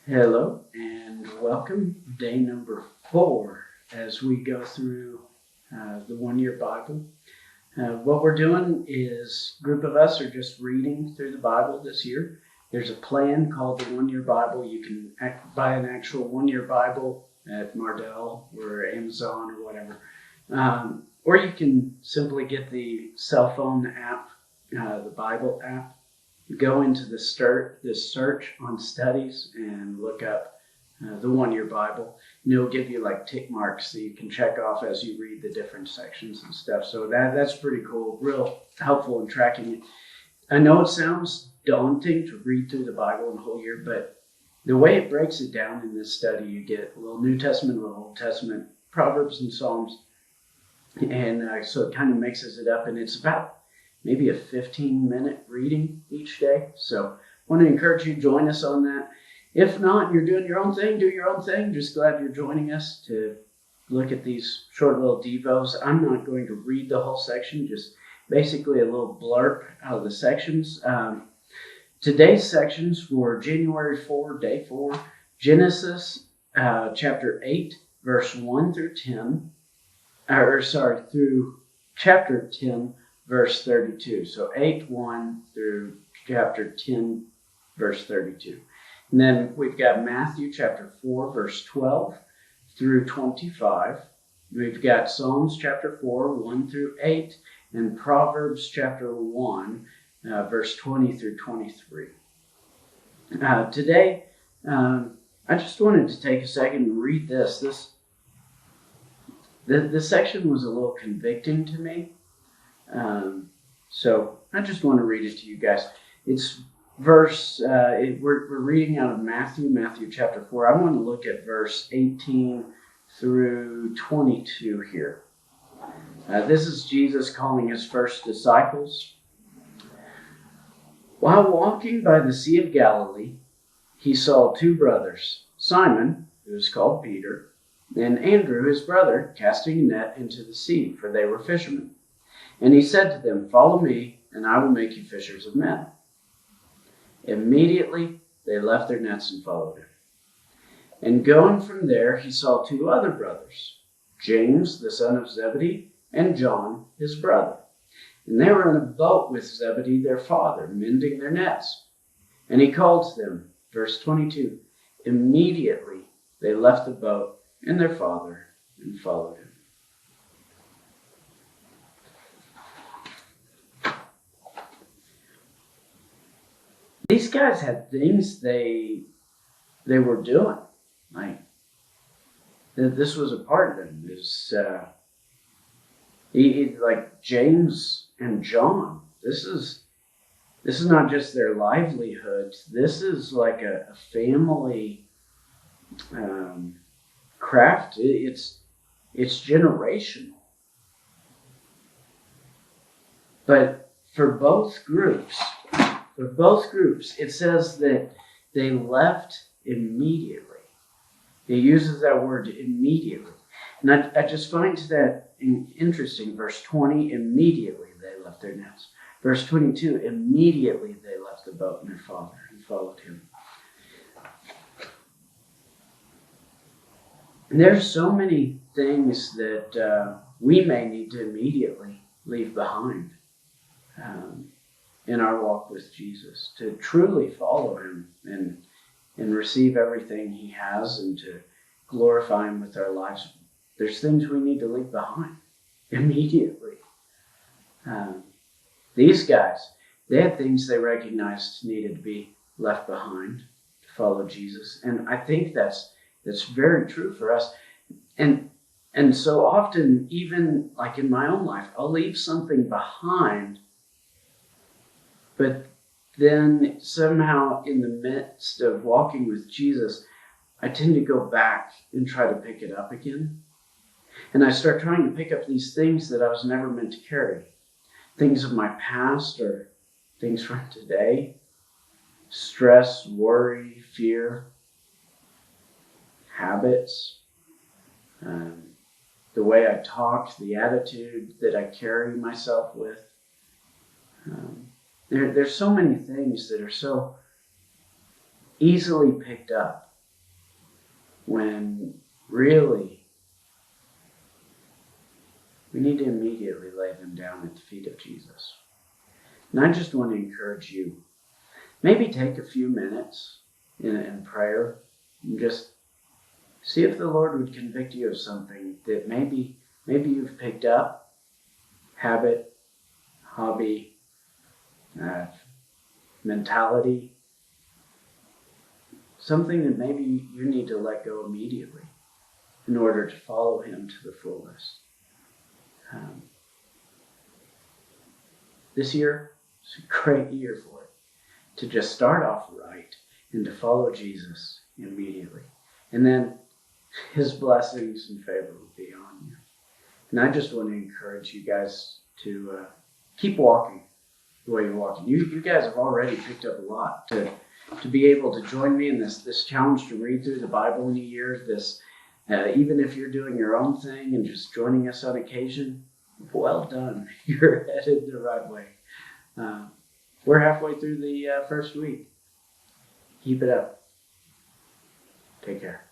Hello and welcome. Day number 4 as we go through the 1 Year Bible. What we're doing is a group of us are just reading through the Bible this year. There's a plan called the 1 Year Bible. You can buy an actual 1 Year Bible at Mardel or Amazon or whatever. Or you can simply get the cell phone app, the Bible app. Go into the search on studies and look up the 1 Year Bible, and it'll give you like tick marks that you can check off as you read the different sections and stuff. So that's pretty cool, real helpful in tracking it. I know it sounds daunting to read through the Bible in a whole year, but the way it breaks it down in this study, you get a little New Testament, a little Old Testament, Proverbs and Psalms, and so it kind of mixes it up, and it's about maybe a 15-minute reading each day. So I want to encourage you to join us on that. If not, you're doing your own thing, do your own thing. Just glad you're joining us to look at these short little devos. I'm not going to read the whole section, just basically a little blurb out of the sections. Today's sections for January 4, day 4, Genesis chapter 8, verse 1 through 10, through chapter 10, verse 32. So 8:1 through chapter 10, verse 32. And then we've got Matthew chapter 4, verse 12 through 25. We've got Psalms chapter 4, 1 through 8, and Proverbs chapter 1, verse 20 through 23. Today, I just wanted to take a second and read this. This section was a little convicting to me. So I just want to read it to you guys. It's we're reading out of Matthew chapter 4. I want to look at verse 18 through 22 here. This is Jesus calling his first disciples. While walking by the Sea of Galilee, he saw two brothers, Simon, who is called Peter, and Andrew, his brother, casting a net into the sea, for they were fishermen. And he said to them, "Follow me, and I will make you fishers of men." Immediately they left their nets and followed him. And going from there, he saw two other brothers, James, the son of Zebedee, and John, his brother. And they were in a boat with Zebedee, their father, mending their nets. And he called to them, verse 22, immediately they left the boat and their father and followed him. These guys had things they were doing. Like, this was a part of them. Like James and John. This is not just their livelihood. This is like a family craft. It's generational. But for both groups, it says that they left immediately. It uses that word immediately. And I just find that interesting. Verse 20, immediately they left their nets. Verse 22, immediately they left the boat and their father and followed him. And there's so many things that we may need to immediately leave behind. In our walk with Jesus, to truly follow him and receive everything he has and to glorify him with our lives. There's things we need to leave behind immediately. These guys, they had things they recognized needed to be left behind to follow Jesus. And I think that's very true for us. And so often, even like in my own life, I'll leave something behind, but then somehow in the midst of walking with Jesus, I tend to go back and try to pick it up again. And I start trying to pick up these things that I was never meant to carry. Things of my past or things from today. Stress, worry, fear, habits, the way I talk, the attitude that I carry myself with. There's so many things that are so easily picked up when really we need to immediately lay them down at the feet of Jesus. And I just want to encourage you, maybe take a few minutes in prayer and just see if the Lord would convict you of something that maybe you've picked up, habit, hobby, mentality, something that maybe you need to let go immediately in order to follow Him to the fullest. This year is a great year for it, to just start off right and to follow Jesus immediately. And then His blessings and favor will be on you. And I just want to encourage you guys to keep walking the way you're walking. You guys have already picked up a lot to be able to join me in this challenge to read through the Bible in a year. This, even if you're doing your own thing and just joining us on occasion, well done. You're headed the right way. We're halfway through the first week. Keep it up. Take care.